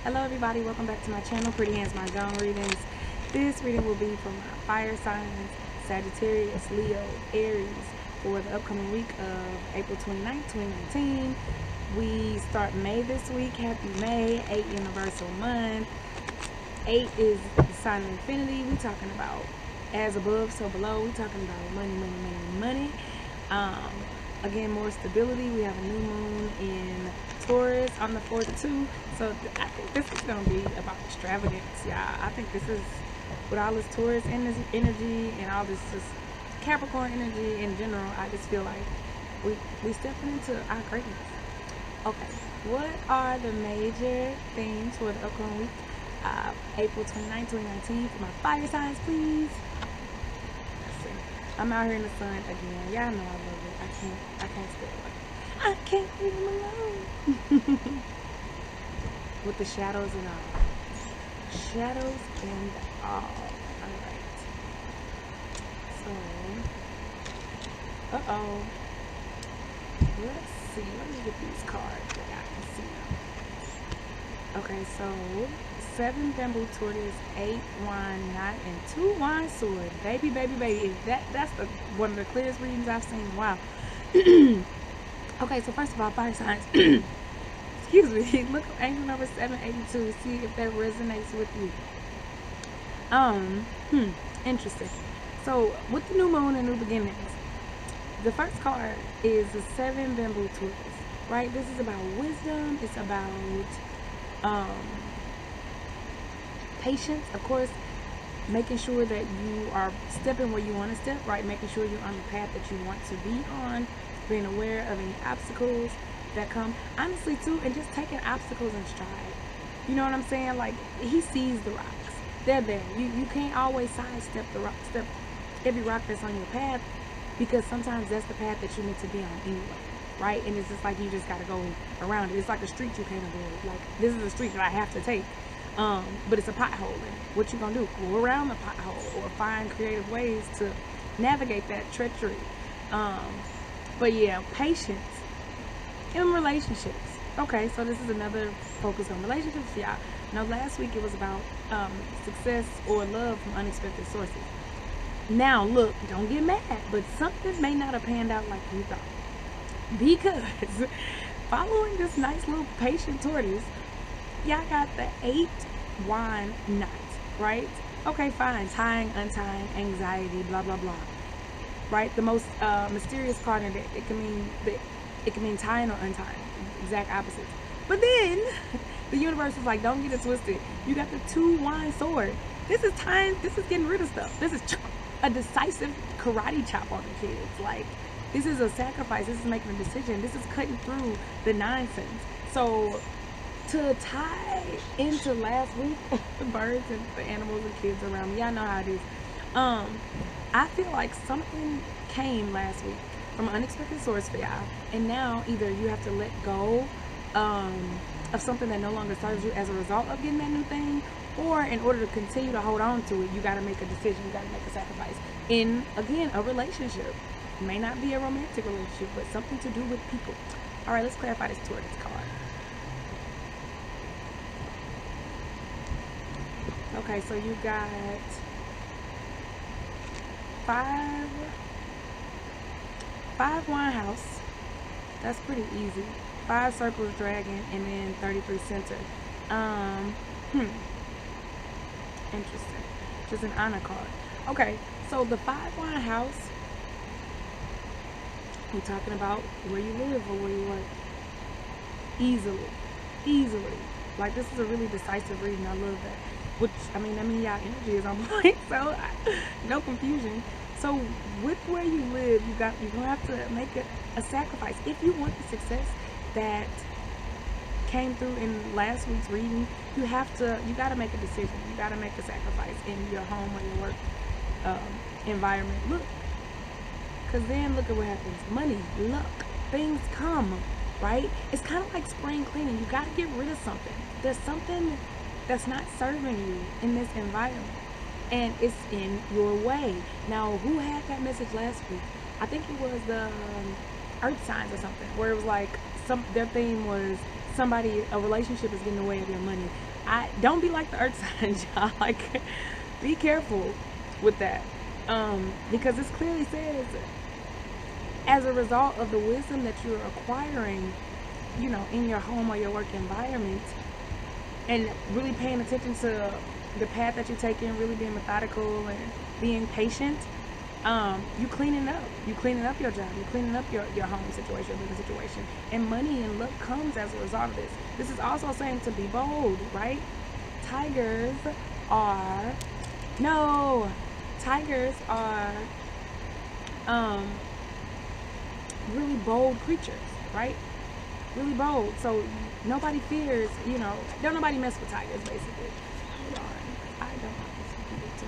Hello everybody, welcome back to my channel, Pretty Hands Mah Jongg readings. This reading will be for my fire signs, Sagittarius, Leo, Aries, for the upcoming week of April 29th, 2019. We start May this week. Happy May, 8 universal month. 8 is the sign of infinity. We talking about as above, so below. We talking about money. Again, more stability. We have a new moon in Taurus on the 4th too. So I think this is going to be about extravagance, y'all. I think this is, with all this Taurus energy and all this just Capricorn energy in general, I just feel like we stepping into our greatness. Okay, what are the major themes for the upcoming week? April 29, 2019 for my fire signs, please. Let's see. I'm out here in the sun again. Y'all know I love it. I can't stay away. I can't leave them alone. With the shadows and all. Shadows and all. Alright. So, let's see. Let me get these cards that I can see. Okay, so 7 bamboo tortoise, 8 wine knot, and 2 wine sword. Baby. That's one of the clearest readings I've seen. Wow. Okay, so first of all, fire signs. Excuse me. Look up angel number 782. See if that resonates with you. Interesting. So with the new moon and new beginnings, the first card is the 7 bamboo tortoise. Right? This is about wisdom. It's about patience, of course, making sure that you are stepping where you want to step, right? Making sure you're on the path that you want to be on, being aware of any obstacles that come, honestly too, and just taking obstacles in stride. You know what I'm saying? Like, he sees the rocks. They're there. You can't always sidestep every rock that's on your path, because sometimes that's the path that you need to be on anyway, right? And it's just like you just got to go around it. It's like a street you can't avoid. Like, this is a street that I have to take. But it's a pothole, and what you gonna do? Go around the pothole or find creative ways to navigate that treachery. But yeah, patience in relationships. Okay, so this is another focus on relationships, y'all. Now, last week it was about success or love from unexpected sources. Now, look, don't get mad, but something may not have panned out like you thought, because following this nice little patient tortoise, y'all got the 8 wine knot, right? Okay, fine. Tying, untying, anxiety, blah blah blah. Right? The most mysterious card in it. It can mean tying or untying. Exact opposites. But then the universe is like, don't get it twisted. You got the 2 wine sword. This is tying. This is getting rid of stuff. This is a decisive karate chop on the kids. Like, this is a sacrifice. This is making a decision. This is cutting through the nonsense. So, to tie into last week, the birds and the animals and kids around me, y'all know how it is. I feel like something came last week from an unexpected source for y'all, and now either you have to let go of something that no longer serves you as a result of getting that new thing, or in order to continue to hold on to it, you got to make a decision. You got to make a sacrifice in, again, a relationship. It may not be a romantic relationship, but something to do with people. All right, let's clarify this tortoise card. Okay, so you got 5 wine house. That's pretty easy. 5 circles dragon, and then 33 center. Interesting. Just an honor card. Okay, so the 5 wine house, we're talking about where you live or where you work. Easily. Like, this is a really decisive reading. I love that. Which, I mean y'all energy is on point, so no confusion. So with where you live, you're gonna have to make a sacrifice if you want the success that came through in last week's reading. You gotta make a decision. You gotta make a sacrifice in your home or your work environment. Look, because then look at what happens. Money, luck, things come, right? It's kind of like spring cleaning. You gotta get rid of something. There's something that's not serving you in this environment, and it's in your way. Now, who had that message last week? I think it was the earth signs or something, where it was like their theme was a relationship is getting in the way of your money. I don't be like the earth signs, y'all. Like, be careful with that, because this clearly says, as a result of the wisdom that you're acquiring, in your home or your work environment, and really paying attention to the path that you're taking, really being methodical and being patient. You cleaning up your job, you cleaning up your home situation, your living situation, and money and luck comes as a result of this. This is also saying to be bold, right? Tigers are really bold creatures, right? Really bold. So nobody fears, don't nobody mess with tigers, basically. Hold on, I don't have to speak it too.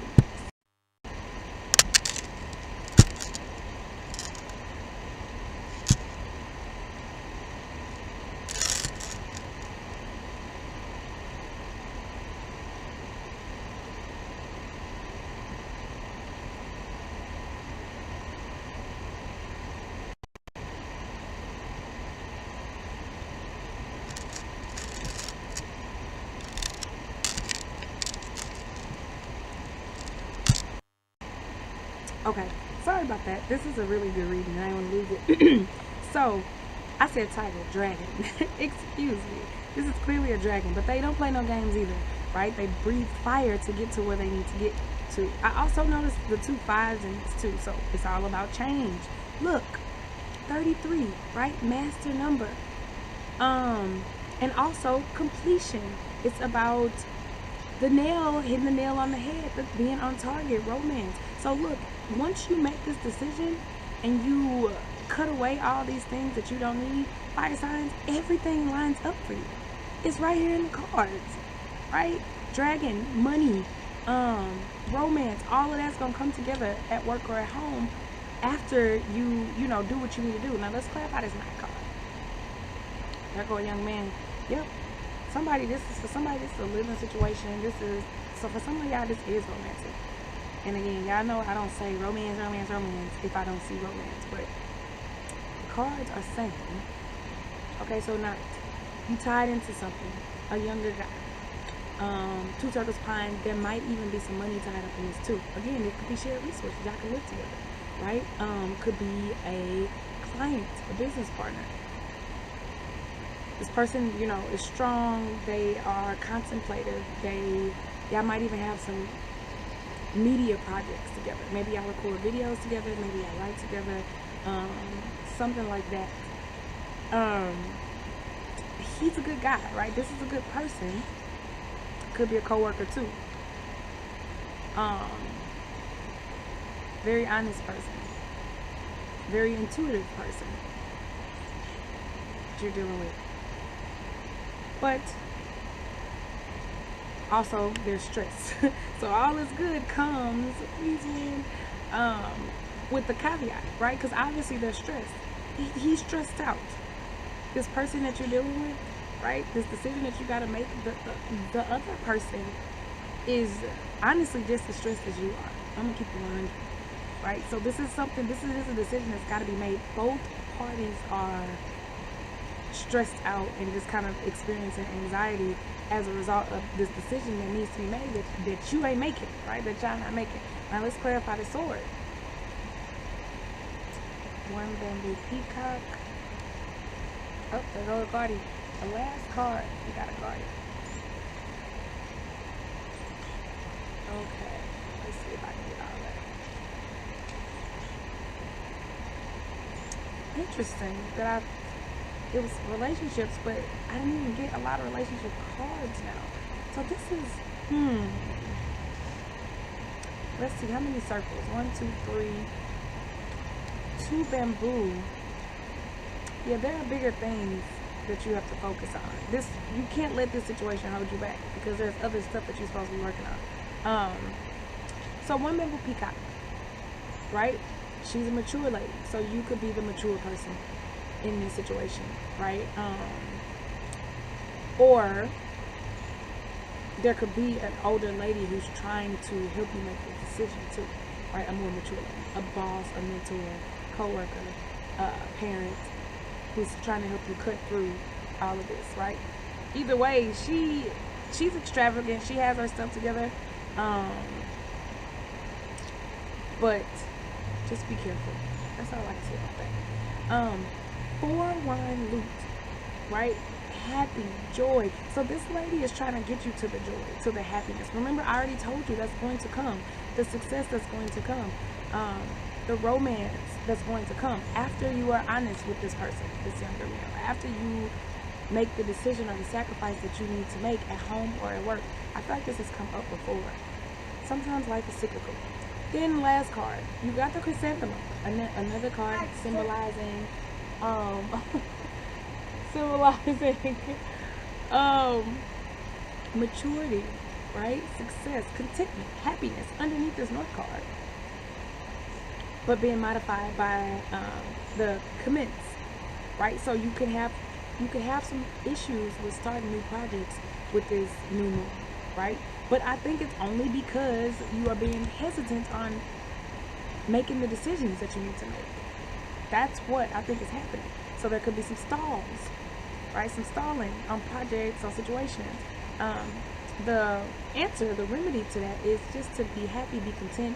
Okay, sorry about that. This is a really good reading. I don't want to lose it. So, I said tiger, dragon. Excuse me. This is clearly a dragon, but they don't play no games either, right? They breathe fire to get to where they need to get to. I also noticed the 2 5s and it's 2, so it's all about change. Look, 33, right? Master number. And also completion. It's about hitting the nail on the head, being on target, romance. So look, once you make this decision and you cut away all these things that you don't need, fire signs, everything lines up for you. It's right here in the cards, right? Dragon, money, romance, all of that's gonna come together at work or at home after you do what you need to do. Now let's clarify this night card. There go a young man. Yep. This is a living situation. So for some of y'all, this is romantic. And again, y'all know I don't say romance if I don't see romance. But the cards are saying, okay, so night, you tied into something, a younger guy. 2 circles pine, there might even be some money tied up in this too. Again, it could be shared resources. Y'all can live together, right? Could be a client, a business partner. This person, is strong. They are contemplative. Y'all might even have some media projects together. Maybe y'all record videos together. Maybe y'all write together. Something like that. He's a good guy, right? This is a good person. Could be a coworker too. Very honest person. Very intuitive person that you're dealing with. But also there's stress. So all this good comes with the caveat, right? Because obviously there's stress. He's stressed out. This person that you're dealing with, right? This decision that you got to make, the other person is honestly just as stressed as you are. I'm gonna keep it 100, right? So this is a decision that's got to be made. Both parties are stressed out and just kind of experiencing anxiety as a result of this decision that needs to be made that you ain't making, right? That y'all not making. Now let's clarify the sword. 1 bamboo peacock. Oh, there goes a guardian. The last card, we got a guardian. Okay, let's see if I can get all that. Interesting that it was relationships, but I didn't even get a lot of relationship cards now. So this is, let's see, how many circles? 1, 2, 3, 2 bamboo. Yeah, there are bigger things that you have to focus on. You can't let this situation hold you back because there's other stuff that you're supposed to be working on. So 1 bamboo peacock, right? She's a mature lady, so you could be the mature person in this situation, right? Or there could be an older lady who's trying to help you make a decision too, right? A more mature lady, a boss, a mentor, co-worker, parent, who's trying to help you cut through all of this, right? Either way, she's extravagant. She has her stuff together. Um, but just be careful. That's all I can say about that. 4-1 loot, right? Happy, joy. So this lady is trying to get you to the joy, to the happiness. Remember, I already told you that's going to come. The success that's going to come. The romance that's going to come after you are honest with this person, this younger male. After you make the decision or the sacrifice that you need to make at home or at work. I feel like this has come up before. Sometimes life is cyclical. Then last card, you got the chrysanthemum, another card symbolizing, symbolizing, maturity, right? Success, contentment, happiness underneath this North card, but being modified by the commence, right? So you could have some issues with starting new projects with this new moon, right? But I think it's only because you are being hesitant on making the decisions that you need to make. That's what I think is happening. So there could be some stalls, right? Some stalling on projects, on situations. The answer, the remedy to that is just to be happy, be content,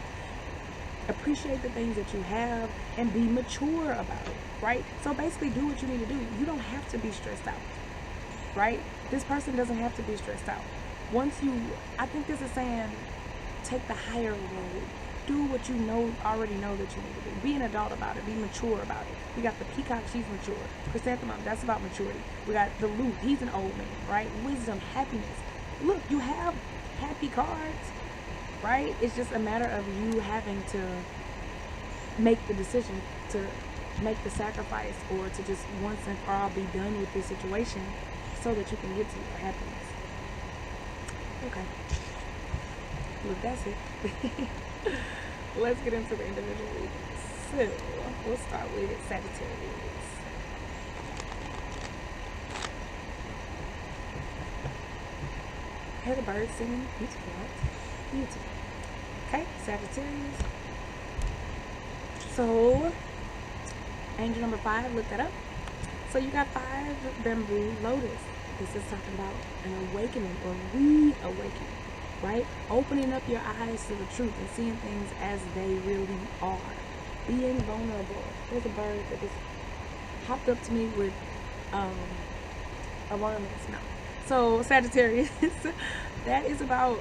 appreciate the things that you have, and be mature about it, right? So basically do what you need to do. You don't have to be stressed out, right? This person doesn't have to be stressed out. I think this is saying, take the higher road. Do what you already know that you need to do. Be an adult about it. Be mature about it. We got the peacock, she's mature. Chrysanthemum, that's about maturity. We got the lute, he's an old man, right? Wisdom, happiness. Look, you have happy cards, right? It's just a matter of you having to make the decision to make the sacrifice, or to just once and for all be done with this situation so that you can get to your happiness. Okay. Look, that's it. Let's get into the individual readings. So, we'll start with Sagittarius. Hear the birds singing. Beautiful, right? Beautiful. Okay, Sagittarius. So, angel number 5, look that up. So you got 5 bamboo lotus. This is talking about an awakening or reawakening, right? Opening up your eyes to the truth and seeing things as they really are. Being vulnerable. There's a bird that just hopped up to me with a worm in its mouth. So Sagittarius, that is about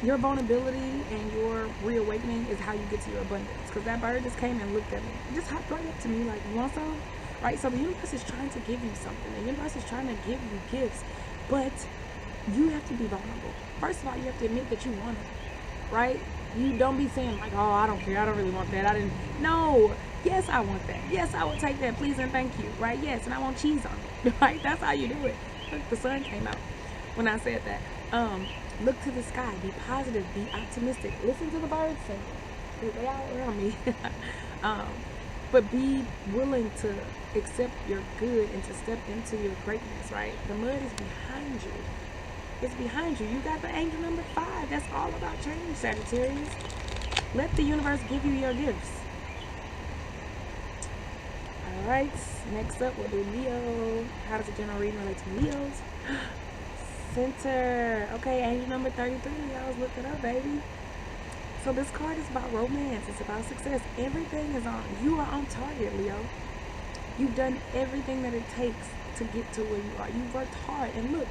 your vulnerability, and your reawakening is how you get to your abundance. Because that bird just came and looked at me. It just hopped right up to me like, you want some? Right? So the universe is trying to give you something. The universe is trying to give you gifts. But you have to be vulnerable. First of all, you have to admit that you want it. Right? You don't be saying like, oh, I don't care. I don't really want that. No. Yes, I want that. Yes, I will take that. Please and thank you. Right? Yes, and I want cheese on it. Right? That's how you do it. Look, the sun came out when I said that. Look to the sky. Be positive. Be optimistic. Listen to the birds sing. They all around me. But be willing to accept your good and to step into your greatness, right? The mud is behind you. It's behind you. You got the angel number 5. That's all about change, Sagittarius. Let the universe give you your gifts. All right. Next up, we'll do Leo. How does a general reading relate to Leos? Center. Okay, angel number 33. Y'all look it up, baby. So this card is about romance. It's about success. Everything is on. You are on target, Leo. You've done everything that it takes to get to where you are. You've worked hard. And look,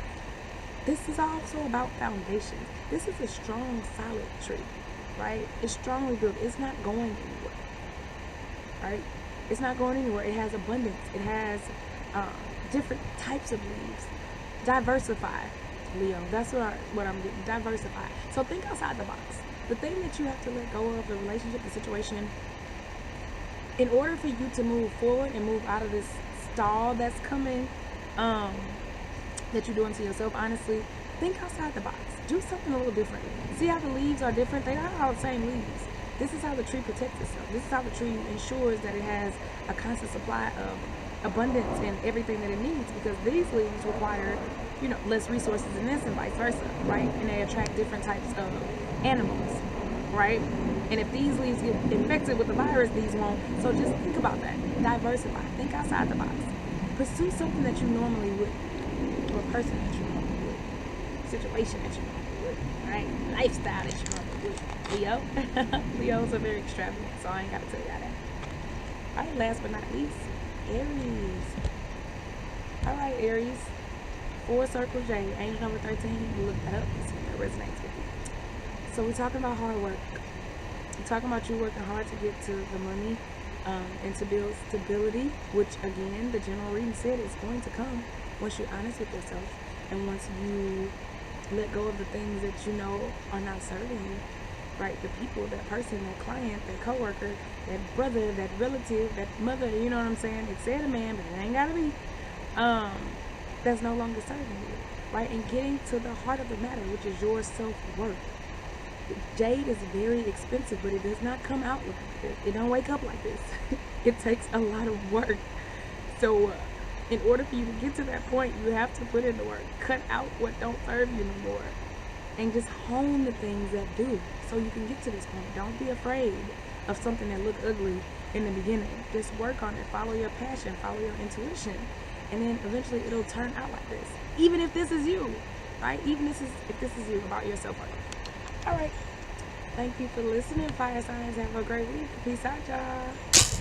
this is also about foundation. This is a strong, solid tree, right? It's strongly built. It's not going anywhere, right? It's not going anywhere. It has abundance. It has different types of leaves. Diversify, Leo. That's what I'm getting. Diversify. So think outside the box. The thing that you have to let go of, the relationship, the situation, in order for you to move forward and move out of this stall that's coming, that you're doing to yourself, honestly, think outside the box. Do something a little different. See how the leaves are different? They're not all the same leaves. This is how the tree protects itself. This is how the tree ensures that it has a constant supply of abundance and everything that it needs, because these leaves require, less resources than this, and vice versa, right? And they attract different types of animals, right? And if these leaves get infected with the virus, these won't. So just think about that. Diversify. Think outside the box. pursue something that you normally wouldn't, or a person that you normally would, situation that you normally would, right? Lifestyle that you normally would. Leo. Leos are very extravagant, so I ain't gotta tell y'all that. Alright, last but not least, Aries. Alright, Aries. 4 circle J, angel number 13. Look that up and see if that resonates with you. So we're talking about hard work. We're talking about you working hard to get to the money and to build stability, which again, the general reading said is going to come once you're honest with yourself and once you let go of the things that you know are not serving you. Right? The people, that person, that client, that coworker, that brother, that relative, that mother, you know what I'm saying? It said a man, but it ain't gotta be. That's no longer serving you. Right? And getting to the heart of the matter, which is your self-worth. Jade is very expensive, but it does not come out like this. It don't wake up like this. It takes a lot of work. So in order for you to get to that point, you have to put in the work. Cut out what don't serve you no more. And just hone the things that do, so you can get to this point. Don't be afraid of something that look ugly in the beginning. Just work on it. Follow your passion. Follow your intuition. And then eventually it'll turn out like this. Even if this is you, right? Even if this is you, about your self-worth. All right. Thank you for listening, fire signs. Have a great week. Peace out, y'all.